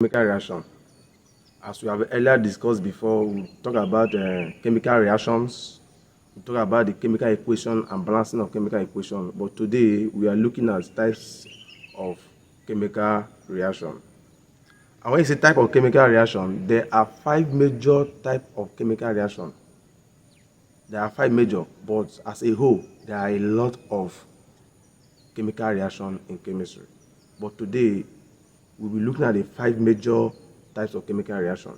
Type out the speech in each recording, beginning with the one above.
Chemical reaction. As we have earlier discussed before, we talk about chemical reactions, we talk about the chemical equation and balancing of chemical equation. But today we are looking at types of chemical reaction. And when you say type of chemical reaction, there are 5 major types of chemical reaction. There are 5 major, but as a whole, there are a lot of chemical reaction in chemistry. But today, we'll be looking at the 5 major types of chemical reaction.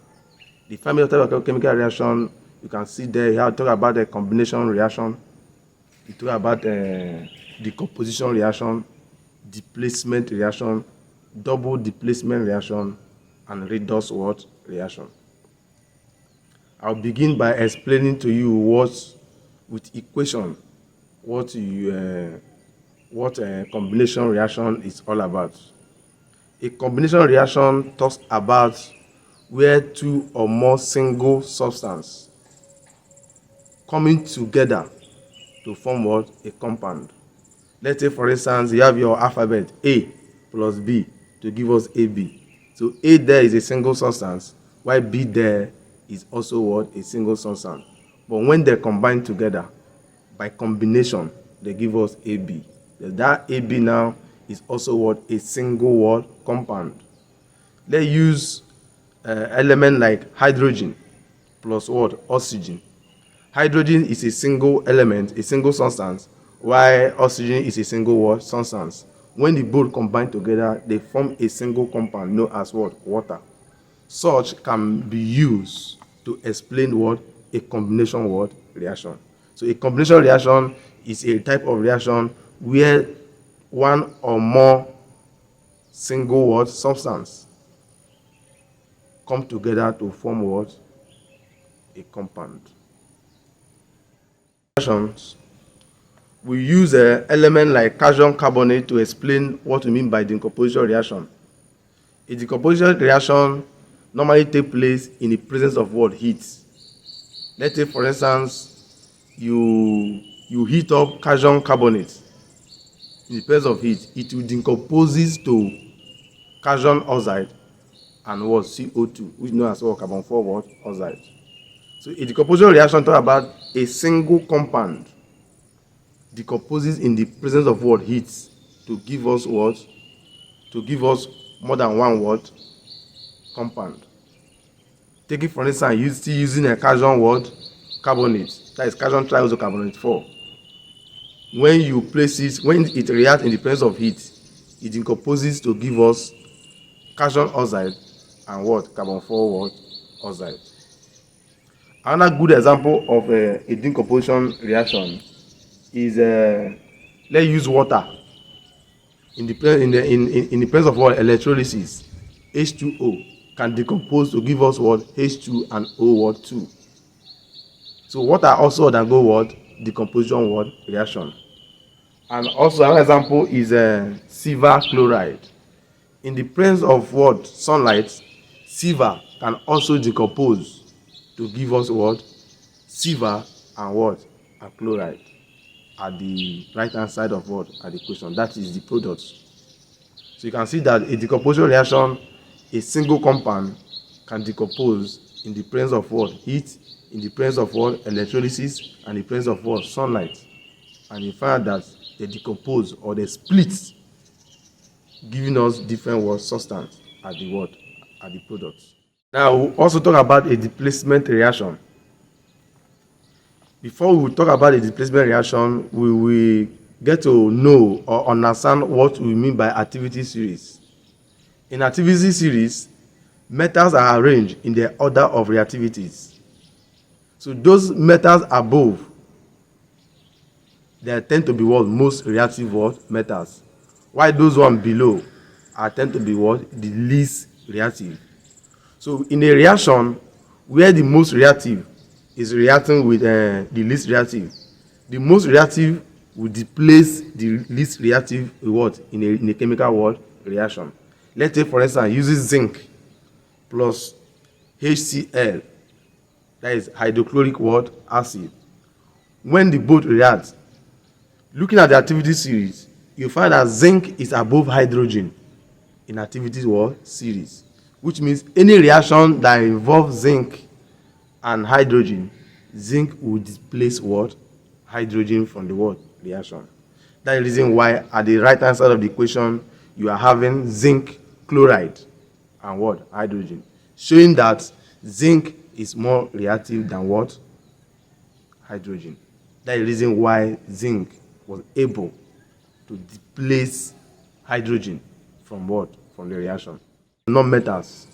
The 5 major types of chemical reaction, you can see there, you have to talk about the combination reaction, you talk about decomposition reaction, displacement reaction, double displacement reaction, and redox what reaction. I'll begin by explaining to you with equation what combination reaction is all about. A combination reaction talks about where 2 or more single substances coming together to form what? A compound. Let's say, for instance, you have your alphabet A plus B to give us AB. So A there is a single substance, while B there is also what? A single substance. But when they combine together, by combination, they give us AB. That AB now is also what? A single word compound. Let's use element like hydrogen plus what? Oxygen. Hydrogen is a single element, a single substance, while oxygen is a single word substance. When the both combine together, they form a single compound known as what? Water. Such can be used to explain what? A combination word reaction. So a combination reaction is a type of reaction where 1 or more single word substance come together to form what? A compound. Reactions. We use an element like calcium carbonate to explain what we mean by decomposition reaction. A decomposition reaction normally takes place in the presence of what? Heat. Let's say, for instance, you heat up calcium carbonate. In the presence of heat, it will decompose to calcium oxide and what? CO2, which is known as what? Carbon 4 oxide. So a decomposition reaction talks about a single compound decomposes in the presence of what? Heat, to give us what? To give us more than one what? Compound. Take it for instance, still using a calcium what? Carbonate, that is calcium triisocarbonate 4. When you place it, when it reacts in the presence of heat, it decomposes to give us calcium oxide and what? Carbon 4 what? Oxide. Another good example of a decomposition reaction is let's use water. In the presence of what? Electrolysis, H2O can decompose to give us what? H2 and O what? 2. So water also undergo what? Decomposition what? Reaction. And also another example is silver chloride. In the presence of what? Sunlight, silver can also decompose to give us what? Silver and what? And chloride at the right hand side of what? At the equation. That is the product. So you can see that a decomposition reaction, a single compound can decompose in the presence of what? Heat, in the presence of what? Electrolysis, and the presence of what? Sunlight. And you find that they decompose or they split, giving us different what? Substance at the what? At the product. Now we'll also talk about a displacement reaction. Before we talk about a displacement reaction, we will get to know or understand what we mean by activity series. In activity series, metals are arranged in the order of reactivities. So those metals above, they tend to be what? Most reactive what? Metals. While those ones below tend to be what? The least reactive. So in a reaction where the most reactive is reacting with the least reactive, the most reactive will displace the least reactive what? In a chemical what? Reaction. Let's say, for instance, using zinc plus HCl, that is hydrochloric what? Acid. When the both react, looking at the activity series, you find that zinc is above hydrogen in activity what? Series. which means any reaction that involves zinc and hydrogen, zinc will displace what? Hydrogen from the what? Reaction. That is the reason why at the right hand side of the equation, you are having zinc chloride and what? Hydrogen. Showing that zinc is more reactive than what? Hydrogen. That is the reason why zinc was able to displace hydrogen from what? From the reaction. Non-metals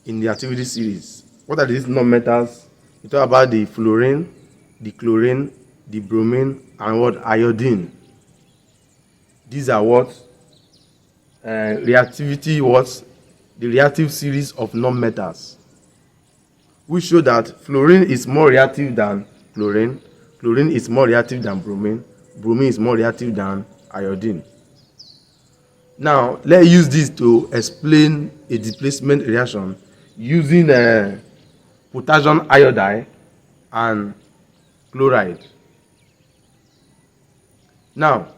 in the activity series. What are these non-metals? We talk about the fluorine, the chlorine, the bromine, and what? Iodine. These are what? Reactivity what? The reactive series of non-metals. We show that fluorine is more reactive than chlorine, chlorine is more reactive than bromine, bromine is more reactive than iodine. Now, let's use this to explain a displacement reaction using potassium iodide and chloride. Now,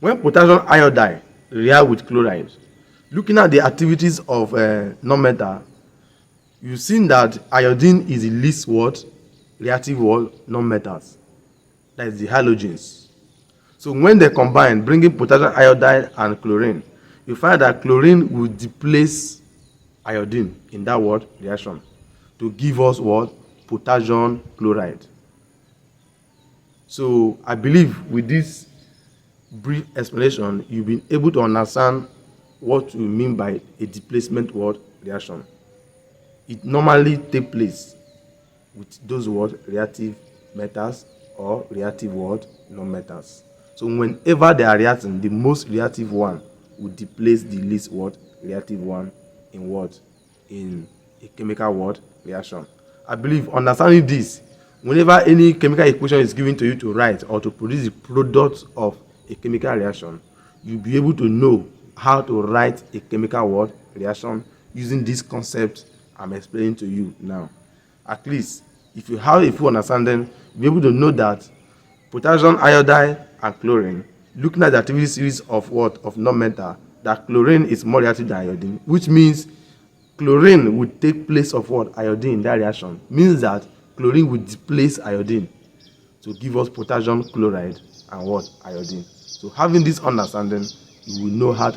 when potassium iodide reacts with chloride, looking at the activities of non-metal, you've seen that iodine is the least what? Reactive what? Non-metals. That is the halogens. So when they combine, bringing potassium iodide and chlorine, you find that chlorine will displace iodine in that word reaction to give us what? Potassium chloride. So I believe with this brief explanation, you've been able to understand what we mean by a displacement word reaction. It normally takes place with those word reactive metals or reactive word non-metals. So whenever they are reacting, the most reactive one will displace the least word reactive one in what? In a chemical word reaction. I believe understanding this, whenever any chemical equation is given to you to write or to produce the product of a chemical reaction, you'll be able to know how to write a chemical word reaction using this concept I'm explaining to you now. At least, if you have a full understanding, you'll be able to know that potassium iodide and chlorine, looking at the activity series of what? Of non-metal, that chlorine is more reactive than iodine, which means chlorine would take place of what? Iodine in that reaction. Means that chlorine would displace iodine to give us potassium chloride and what? Iodine. So having this understanding, you will know how to